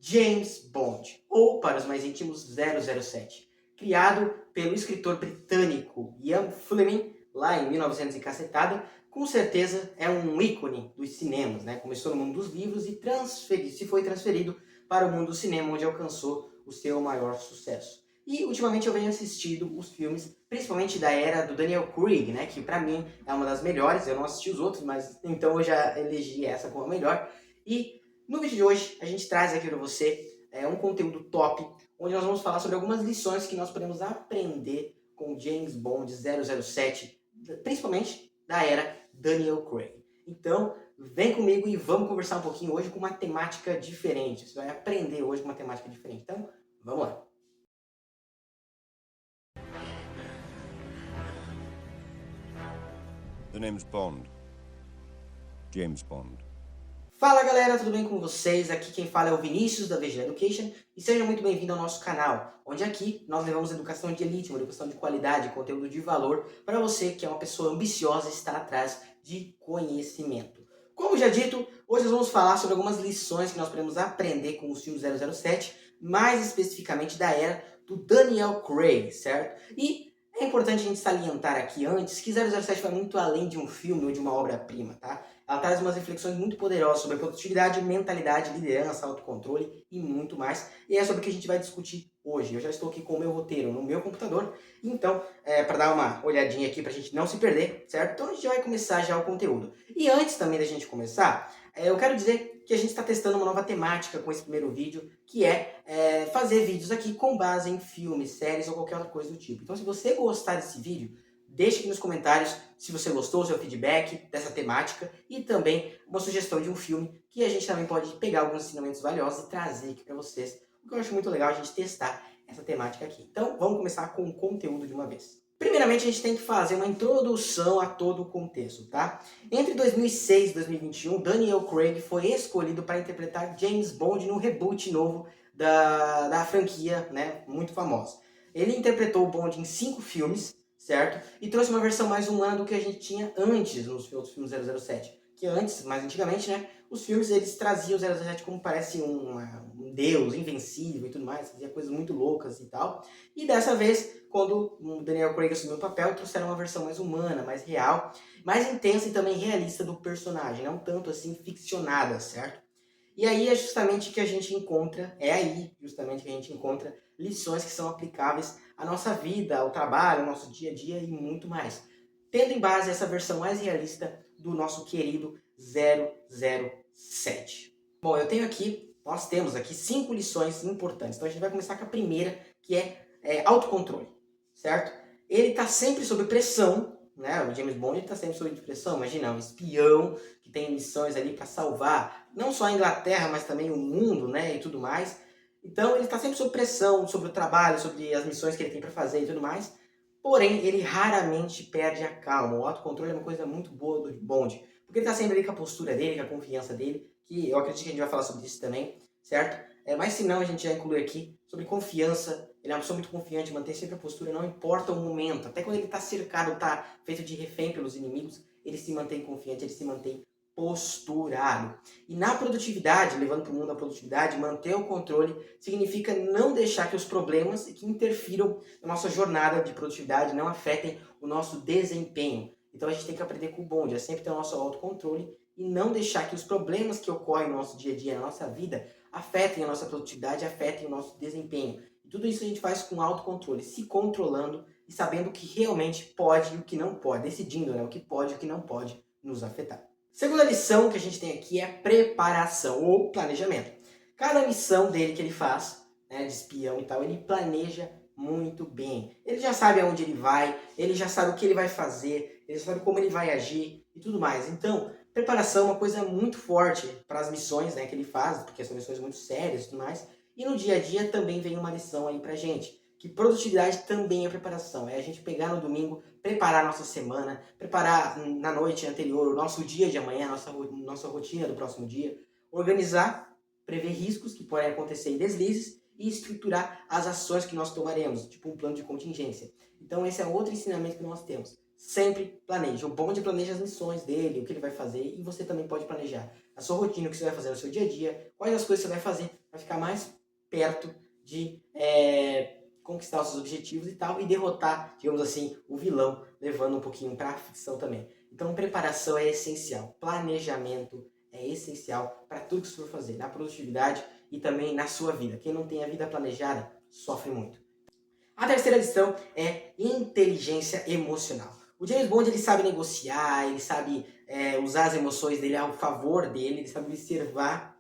James Bond, ou para os mais íntimos 007, criado pelo escritor britânico Ian Fleming lá em 1900 e cacetada, com certeza é um ícone dos cinemas, né? Começou no mundo dos livros e foi transferido para o mundo do cinema, onde alcançou o seu maior sucesso. E ultimamente eu venho assistindo os filmes, principalmente da era do Daniel Craig, né? Que para mim é uma das melhores. Eu não assisti os outros, mas então eu já elegi essa como a melhor. E no vídeo de hoje a gente traz aqui para você um conteúdo top, onde nós vamos falar sobre algumas lições que nós podemos aprender com James Bond 007, principalmente da era Daniel Craig. Então, vem comigo e vamos conversar um pouquinho hoje com uma temática diferente. Você vai aprender hoje com uma temática diferente. Então, vamos lá. The name's Bond. James Bond. Fala galera, tudo bem com vocês? Aqui quem fala é o Vinícius da VG Education e seja muito bem-vindo ao nosso canal, onde aqui nós levamos educação de elite, uma educação de qualidade, conteúdo de valor para você que é uma pessoa ambiciosa e está atrás de conhecimento. Como já dito, hoje nós vamos falar sobre algumas lições que nós podemos aprender com os filmes 007, mais especificamente da era do Daniel Craig, certo? E é importante a gente salientar aqui antes que 007 vai muito além de um filme ou de uma obra-prima, tá? Ela traz umas reflexões muito poderosas sobre produtividade, mentalidade, liderança, autocontrole e muito mais. E é sobre o que a gente vai discutir hoje. Eu já estou aqui com o meu roteiro no meu computador, então, para dar uma olhadinha aqui para a gente não se perder, certo? Então a gente vai começar já o conteúdo. E antes também da gente começar, eu quero dizer que a gente está testando uma nova temática com esse primeiro vídeo, que é fazer vídeos aqui com base em filmes, séries ou qualquer outra coisa do tipo. Então se você gostar desse vídeo, deixe aqui nos comentários se você gostou, o seu feedback dessa temática e também uma sugestão de um filme que a gente também pode pegar alguns ensinamentos valiosos e trazer aqui para vocês. O que eu acho muito legal a gente testar essa temática aqui. Então vamos começar com o conteúdo de uma vez. Primeiramente a gente tem que fazer uma introdução a todo o contexto, tá? Entre 2006 e 2021, Daniel Craig foi escolhido para interpretar James Bond no reboot novo da franquia, né, muito famosa. Ele interpretou o Bond em 5 filmes, certo? E trouxe uma versão mais humana do que a gente tinha antes nos outros filmes 007. Que antes, mais antigamente, né, os filmes eles traziam o 007 como parece um deus invencível e tudo mais, fazia coisas muito loucas e tal. E dessa vez, quando o Daniel Craig assumiu o papel, trouxeram uma versão mais humana, mais real, mais intensa e também realista do personagem, não tanto assim ficcionada, certo? E aí é justamente que a gente encontra, lições que são aplicáveis à nossa vida, ao trabalho, ao nosso dia a dia e muito mais. Tendo em base essa versão mais realista do nosso querido 007. Bom, nós temos aqui 5 lições importantes. Então a gente vai começar com a primeira, que é autocontrole, certo? Ele está sempre sob pressão, né? O James Bond está sempre sob pressão. Imagina, um espião que tem missões ali para salvar não só a Inglaterra, mas também o mundo, né? E tudo mais. Então ele está sempre sob pressão, sobre o trabalho, sobre as missões que ele tem para fazer e tudo mais. Porém, ele raramente perde a calma. O autocontrole é uma coisa muito boa do Bond. Porque ele está sempre ali com a postura dele, com a confiança dele, que eu acredito que a gente vai falar sobre isso também, certo? Mas se não, a gente já inclui aqui sobre confiança. Ele é uma pessoa muito confiante, mantém sempre a postura, não importa o momento. Até quando ele está cercado, está feito de refém pelos inimigos, ele se mantém confiante, ele se mantém posturado. E na produtividade, levando para o mundo a produtividade, manter o controle significa não deixar que os problemas que interfiram na nossa jornada de produtividade não afetem o nosso desempenho. Então a gente tem que aprender com o Bond, é sempre ter o nosso autocontrole e não deixar que os problemas que ocorrem no nosso dia a dia, na nossa vida, afetem a nossa produtividade, afetem o nosso desempenho. E tudo isso a gente faz com autocontrole, se controlando e sabendo o que realmente pode e o que não pode, decidindo, né, o que pode e o que não pode nos afetar. Segunda lição que a gente tem aqui é preparação ou planejamento. Cada missão dele que ele faz, né, de espião e tal, ele planeja muito bem. Ele já sabe aonde ele vai, ele já sabe o que ele vai fazer, ele já sabe como ele vai agir e tudo mais. Então, preparação é uma coisa muito forte para as missões, né, que ele faz, porque são missões muito sérias e tudo mais. E no dia a dia também vem uma lição aí pra gente, que produtividade também é preparação. É a gente pegar no domingo, preparar a nossa semana, preparar na noite anterior o nosso dia de amanhã, a nossa rotina do próximo dia, organizar, prever riscos que podem acontecer e deslizes e estruturar as ações que nós tomaremos, tipo um plano de contingência. Então esse é outro ensinamento que nós temos. sempre planeje. O Bond planeja as missões dele, o que ele vai fazer, e você também pode planejar a sua rotina, o que você vai fazer no seu dia a dia, quais as coisas que você vai fazer para ficar mais perto de conquistar os seus objetivos e tal, e derrotar, digamos assim, o vilão, levando um pouquinho para a ficção também. Então, preparação é essencial, planejamento é essencial para tudo que você for fazer, na produtividade e também na sua vida. Quem não tem a vida planejada sofre muito. A terceira lição é inteligência emocional. O James Bond ele sabe negociar, ele sabe usar as emoções dele ao favor dele, ele sabe observar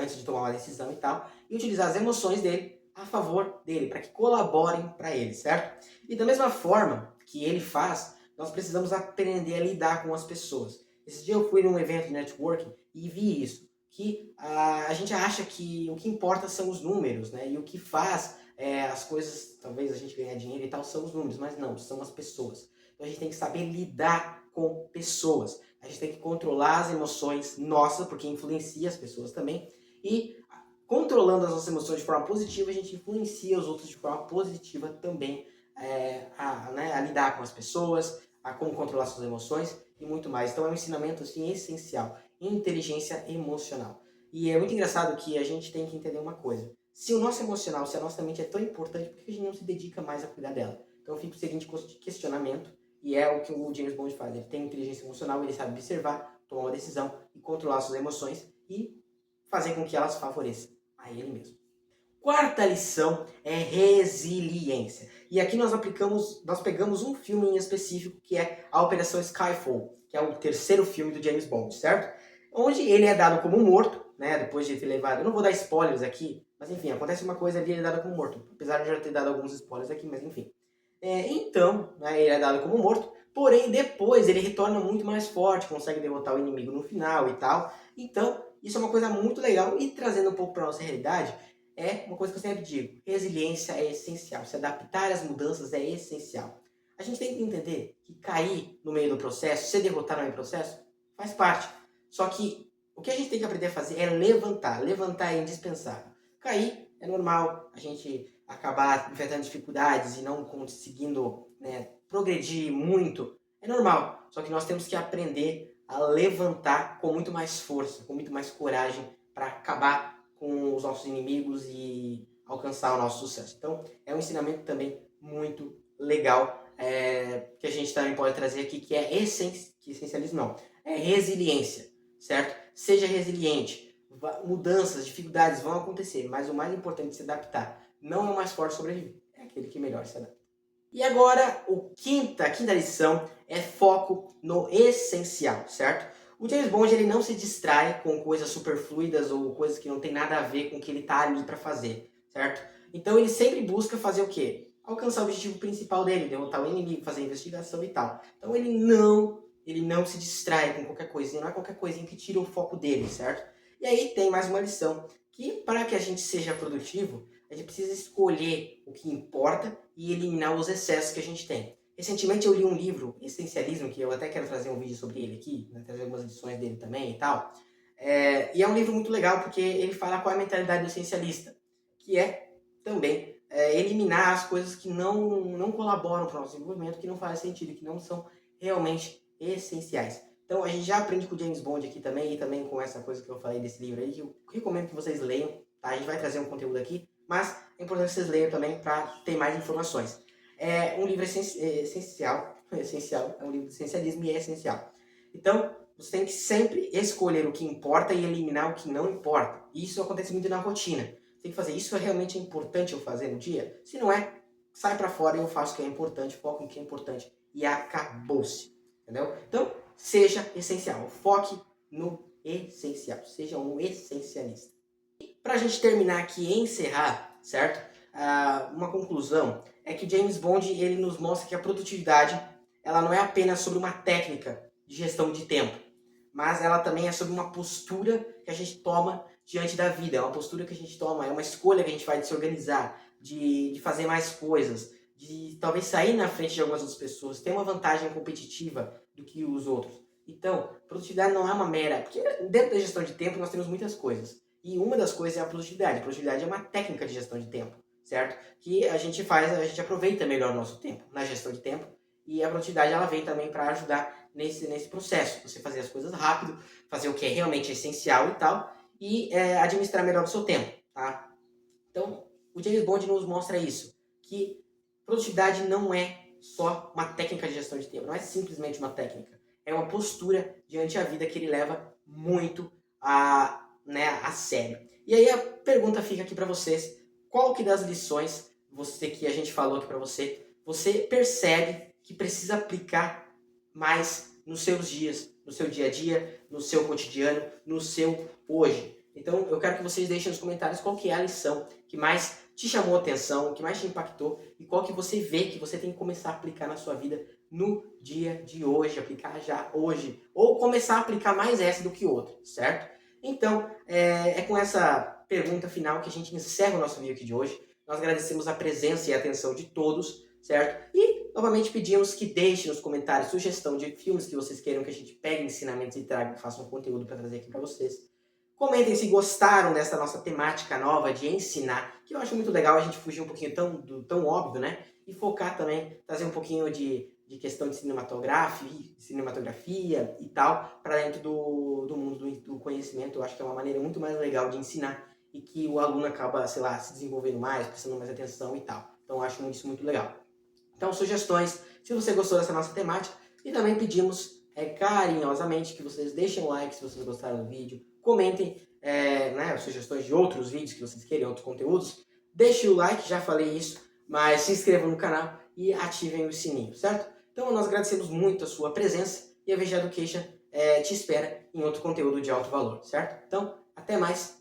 antes de tomar uma decisão e tal, e utilizar as emoções dele a favor dele, para que colaborem para ele, certo? E da mesma forma que ele faz, nós precisamos aprender a lidar com as pessoas. Esse dia eu fui num evento de networking e vi isso, que a gente acha que o que importa são os números, né? E o que faz as coisas, talvez a gente ganhar dinheiro e tal, são os números, mas não, são as pessoas. Então a gente tem que saber lidar com pessoas. A gente tem que controlar as emoções nossas, porque influencia as pessoas também. E controlando as nossas emoções de forma positiva, a gente influencia os outros de forma positiva também a lidar com as pessoas, a como controlar suas emoções e muito mais. Então é um ensinamento assim, essencial. Inteligência emocional. E é muito engraçado que a gente tem que entender uma coisa. Se o nosso emocional, se a nossa mente é tão importante, por que a gente não se dedica mais a cuidar dela? Então fica o seguinte questionamento, e é o que o James Bond faz. Ele tem inteligência emocional, ele sabe observar, tomar uma decisão e controlar suas emoções e fazer com que elas favoreçam a ele mesmo. Quarta lição é resiliência. E aqui nós pegamos um filme em específico, que é a Operação Skyfall, que é o terceiro filme do James Bond, certo? Onde ele é dado como morto, né, depois de ter levado... Eu não vou dar spoilers aqui, mas enfim, acontece uma coisa ali, ele é dado como morto. Apesar de eu já ter dado alguns spoilers aqui, mas enfim. Então, né, ele é dado como morto, porém depois ele retorna muito mais forte, consegue derrotar o inimigo no final e tal. Então, isso é uma coisa muito legal. E trazendo um pouco para a nossa realidade, é uma coisa que eu sempre digo, resiliência é essencial, se adaptar às mudanças é essencial. A gente tem que entender que cair no meio do processo, ser derrotado no meio do processo, faz parte. Só que o que a gente tem que aprender a fazer é levantar. Levantar é indispensável. Cair é normal, a gente acabar enfrentando dificuldades e não conseguindo progredir muito, é normal. Só que nós temos que aprender a levantar com muito mais força, com muito mais coragem para acabar com os nossos inimigos e alcançar o nosso sucesso. Então, é um ensinamento também muito legal que a gente também pode trazer aqui, que é essencialismo não, é resiliência, certo? Seja resiliente, mudanças, dificuldades vão acontecer, mas o mais importante é se adaptar. Não é o mais forte sobreviver, é aquele que melhor se adapta. E agora, a quinta lição é foco no essencial, certo? O James Bond ele não se distrai com coisas superfluidas ou coisas que não tem nada a ver com o que ele está ali para fazer, certo? Então ele sempre busca fazer o quê? Alcançar o objetivo principal dele, derrotar o inimigo, fazer investigação e tal. Então ele não se distrai com qualquer coisinha, não é qualquer coisinha que tira o foco dele, certo? E aí tem mais uma lição, que para que a gente seja produtivo, a gente precisa escolher o que importa e eliminar os excessos que a gente tem. Recentemente eu li um livro, Essencialismo, que eu até quero trazer um vídeo sobre ele aqui, né, trazer algumas edições dele também e tal. E é um livro muito legal porque ele fala qual é a mentalidade do essencialista, que é também eliminar as coisas que não colaboram para o nosso desenvolvimento, que não fazem sentido, que não são realmente essenciais. Então a gente já aprende com o James Bond aqui também, e também com essa coisa que eu falei desse livro aí, que eu recomendo que vocês leiam, tá? A gente vai trazer um conteúdo aqui, mas é importante que vocês leiam também para ter mais informações. É um livro essencial, é um livro de essencialismo e é essencial. Então, você tem que sempre escolher o que importa e eliminar o que não importa. E isso acontece muito na rotina. Você tem que fazer, isso é realmente importante eu fazer no dia? Se não é, sai para fora e eu faço o que é importante, foco no que é importante e acabou-se. Entendeu? Então, seja essencial, foque no essencial, seja um essencialista. Para a gente terminar aqui e encerrar, certo? Uma conclusão é que James Bond ele nos mostra que a produtividade ela não é apenas sobre uma técnica de gestão de tempo, mas ela também é sobre uma postura que a gente toma diante da vida, é uma postura que a gente toma, é uma escolha que a gente faz de se organizar, de fazer mais coisas, de talvez sair na frente de algumas outras pessoas, ter uma vantagem competitiva do que os outros. Então, produtividade não é uma mera... Porque dentro da gestão de tempo nós temos muitas coisas. E uma das coisas é a produtividade. A produtividade é uma técnica de gestão de tempo, certo? Que a gente aproveita melhor o nosso tempo na gestão de tempo E a produtividade ela vem também para ajudar nesse processo, você fazer as coisas rápido, fazer o que é realmente essencial e tal, e administrar melhor o seu tempo, tá? Então, o James Bond nos mostra isso, que produtividade não é só uma técnica de gestão de tempo, não é simplesmente uma técnica, é uma postura diante da vida que ele leva muito a sério. E aí a pergunta fica aqui para vocês, qual que das lições que a gente falou aqui para você percebe que precisa aplicar mais nos seus dias, no seu dia a dia, no seu cotidiano, no seu hoje? Então eu quero que vocês deixem nos comentários qual que é a lição que mais te chamou a atenção, que mais te impactou e qual que você vê que você tem que começar a aplicar na sua vida no dia de hoje, aplicar já hoje, ou começar a aplicar mais essa do que outra, certo? Então, é com essa pergunta final que a gente encerra o nosso vídeo aqui de hoje. Nós agradecemos a presença e a atenção de todos, certo? E, novamente, pedimos que deixem nos comentários sugestão de filmes que vocês queiram que a gente pegue ensinamentos e faça um conteúdo para trazer aqui para vocês. Comentem se gostaram dessa nossa temática nova de ensinar, que eu acho muito legal a gente fugir um pouquinho tão óbvio, né? E focar também, trazer um pouquinho de questão de cinematografia e tal, para dentro do mundo do conhecimento. Eu acho que é uma maneira muito mais legal de ensinar e que o aluno acaba, sei lá, se desenvolvendo mais, prestando mais atenção e tal. Então eu acho isso muito legal. Então, sugestões, se você gostou dessa nossa temática, e também pedimos carinhosamente que vocês deixem um like se vocês gostaram do vídeo, comentem sugestões de outros vídeos que vocês querem, outros conteúdos, deixem o like, já falei isso, mas se inscrevam no canal e ativem o sininho, certo? Então nós agradecemos muito a sua presença e a VG Education te espera em outro conteúdo de alto valor, certo? Então, até mais